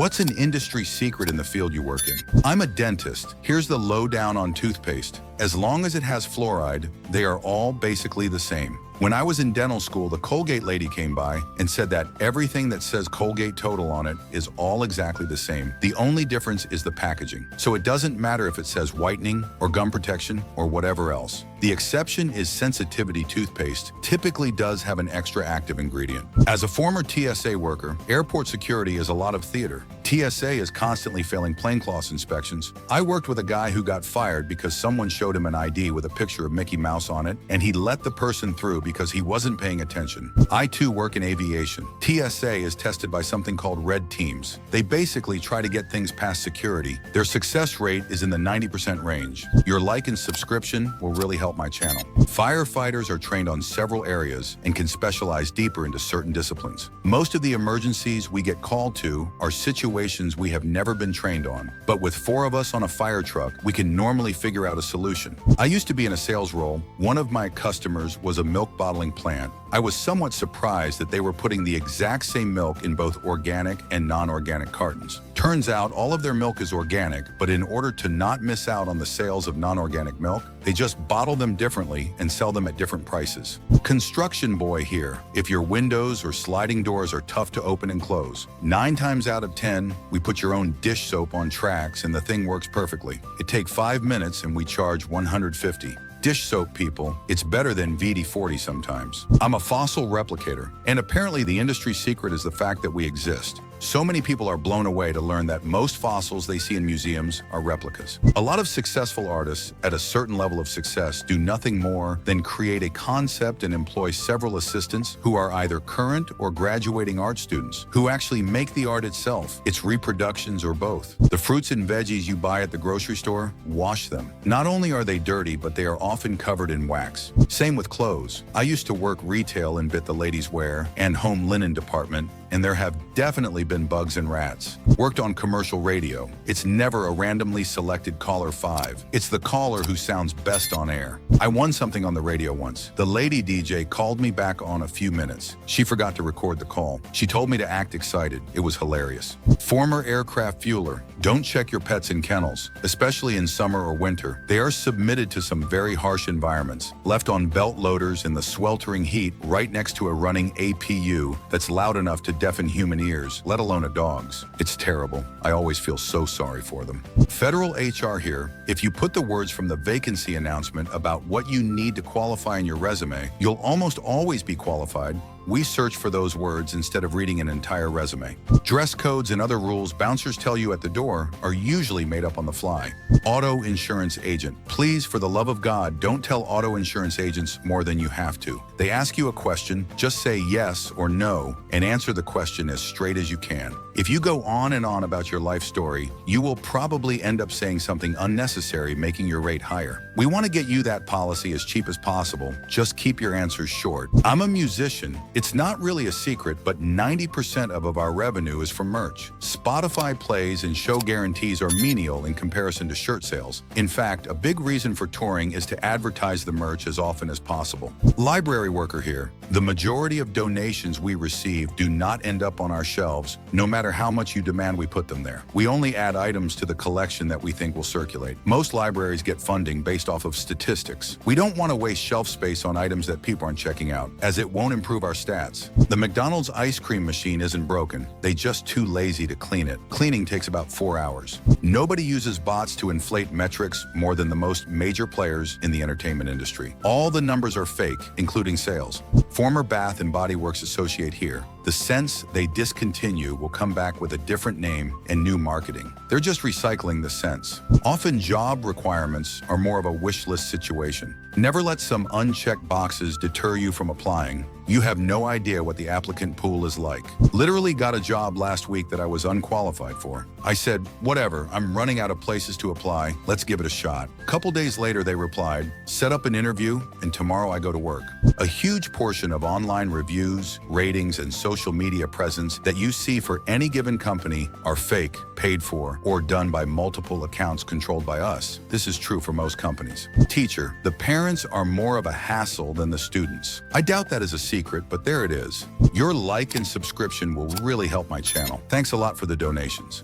What's an industry secret in the field you work in? I'm a dentist. Here's the lowdown on toothpaste. As long as it has fluoride, they are all basically the same. When I was in dental school, the Colgate lady came by and said that everything that says Colgate Total on it is all exactly the same. The only difference is the packaging. So it doesn't matter if it says whitening or gum protection or whatever else. The exception is Sensitivity toothpaste typically does have an extra active ingredient. As a former TSA worker, airport security is a lot of theater. TSA is constantly failing plainclothes inspections. I worked with a guy who got fired because someone showed him an ID with a picture of Mickey Mouse on it, and he let the person through because he wasn't paying attention. I too work in aviation. TSA is tested by something called red teams. They basically try to get things past security. Their success rate is in the 90% range. Your like and subscription will really help my channel. Firefighters are trained on several areas and can specialize deeper into certain disciplines. Most of the emergencies we get called to are situations we have never been trained on, but with 4 of us on a fire truck, we can normally figure out a solution. I used to be in a sales role. One of my customers was a milk bottling plant. I was somewhat surprised that they were putting the exact same milk in both organic and non-organic cartons. Turns out all of their milk is organic, but in order to not miss out on the sales of non-organic milk, they just bottle them differently and sell them at different prices. Construction boy here. If your windows or sliding doors are tough to open and close, 9 times out of 10, we put your own dish soap on tracks and the thing works perfectly. It takes 5 minutes and we charge $150. Dish soap people, it's better than WD-40 sometimes. I'm a fossil replicator, and apparently the industry secret is the fact that we exist. So many people are blown away to learn that most fossils they see in museums are replicas. A lot of successful artists at a certain level of success do nothing more than create a concept and employ several assistants who are either current or graduating art students who actually make the art itself, its reproductions or both. The fruits and veggies you buy at the grocery store, wash them. Not only are they dirty, but they are often covered in wax. Same with clothes. I used to work retail in the ladies' wear and home linen department, and there have definitely been bugs and rats. Worked on commercial radio. It's never a randomly selected caller 5. It's the caller who sounds best on air. I won something on the radio once. The lady DJ called me back on a few minutes. She forgot to record the call. She told me to act excited. It was hilarious. Former aircraft fueler. Don't check your pets in kennels, especially in summer or winter. They are submitted to some very harsh environments, left on belt loaders in the sweltering heat right next to a running APU that's loud enough to deafen human ears, let alone a dog's. It's terrible. I always feel so sorry for them. Federal HR here. If you put the words from the vacancy announcement about what you need to qualify in your resume, you'll almost always be qualified. We search for those words instead of reading an entire resume. Dress codes and other rules bouncers tell you at the door are usually made up on the fly. Auto insurance agent. Please, for the love of God, don't tell auto insurance agents more than you have to. They ask you a question, just say yes or no and answer the question as straight as you can. If you go on and on about your life story, you will probably end up saying something unnecessary, making your rate higher. We want to get you that policy as cheap as possible. Just keep your answers short. I'm a musician. It's not really a secret, but 90% of our revenue is from merch. Spotify plays and show guarantees are menial in comparison to shirt sales. In fact, a big reason for touring is to advertise the merch as often as possible. Library worker here. The majority of donations we receive do not end up on our shelves, no matter how much you demand we put them there. We only add items to the collection that we think will circulate. Most libraries get funding based off of statistics. We don't want to waste shelf space on items that people aren't checking out, as it won't improve our stats. The McDonald's ice cream machine isn't broken. They're just too lazy to clean it. Cleaning takes about 4 hours. Nobody uses bots to inflate metrics more than the most major players in the entertainment industry. All the numbers are fake, including sales. Former Bath and Body Works associate here. The scents they discontinue will come back with a different name and new marketing. They're just recycling the scents. Often job requirements are more of a wish list situation. Never let some unchecked boxes deter you from applying. You have no idea what the applicant pool is like. Literally got a job last week that I was unqualified for. I said, whatever, I'm running out of places to apply. Let's give it a shot. A couple days later, they replied, set up an interview and tomorrow I go to work. A huge portion of online reviews, ratings, and social social media presence that you see for any given company are fake, paid for, or done by multiple accounts controlled by us. This is true for most companies. Teacher, the parents are more of a hassle than the students. I doubt that is a secret, but there it is. Your like and subscription will really help my channel. Thanks a lot for the donations.